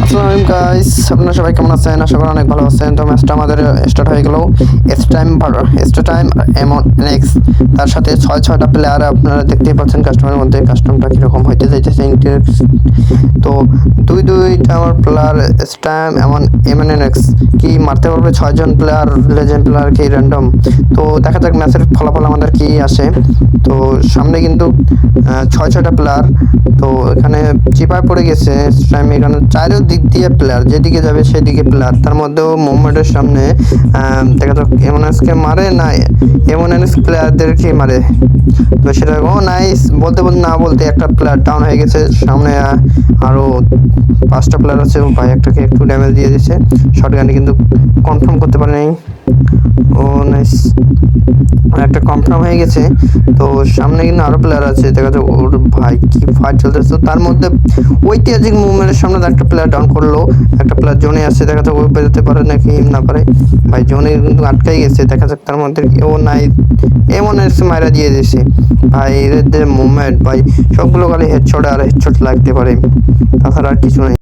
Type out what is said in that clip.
আসসালামু গাইস, আপনারা সবাই কেমন আছেন? আশা করি অনেক ভালো আছেন। তো ম্যাচটা আমাদের স্টার্ট হয়ে গেল। এক্সট্রা টাইম এমন নেক্সট তার সাথে 6টা প্লেয়ার আপনারা দেখতেই পাচ্ছেন কাস্টমারের মধ্যে। কাস্টমটা কীরকম হইতে যাইতেছে তো দুইটা আমার প্লেয়ার টাইম এমন এমএনএক্স কি মারতে পারবে 6জন প্লেয়ার, লেজেন্ড প্লেয়ার কি র্যান্ডম। তো দেখা যাক ম্যাচের ফলাফল আমাদের কি আসে। তো সামনে কিন্তু 6টা প্লেয়ার, তো এখানে চিপায় পড়ে গেছে টাইম। এখানে চারো দিক দিয়ে প্লেয়ার, যেদিকে যাবে সেদিকে প্লেয়ার। তার মধ্যেও মোহাম্মদের সামনে দেখা যাক এমএনএক্সকে মারে না এমএনএক্স প্লেয়ারদেরকে মারে। তো সেটা নাইস বলতে না বলতে একটা প্লেয়ার ডাউন হয়ে গেছে। সামনে আরো 5টা প্লেয়ার আছে। ভাই একটাকে একটু ড্যামেজ দিয়ে দিয়েছে শটগানে, কিন্তু কনফার্ম করতে পারে নাই। ও নাইস, একটা কনফার্ম হয়ে গেছে। তো সামনে কিন্তু আরো প্লেয়ার আছে, দেখা যাচ্ছে ওর ভাই কি ফাইট চলতেছে। তার মধ্যে ঐতিহাসিক মুভমেন্টের সামনে একটা প্লেয়ার ডাউন করলো। একটা প্লেয়ার জোনে আছে, দেখা যাচ্ছে ও বেরোতে পারে নাকি না পারে। ভাই জোনে কিন্তু আটকাই গেছে, দেখা যাক তার মধ্যে ও নাই এমন এসে মাইরা দিয়ে দিয়েছে। ভাই এদের মুভমেন্ট ভাই সবগুলো খালি হেডশট আর হেডশট লাগতে পারে, তাছাড়া আর কিছু নেই।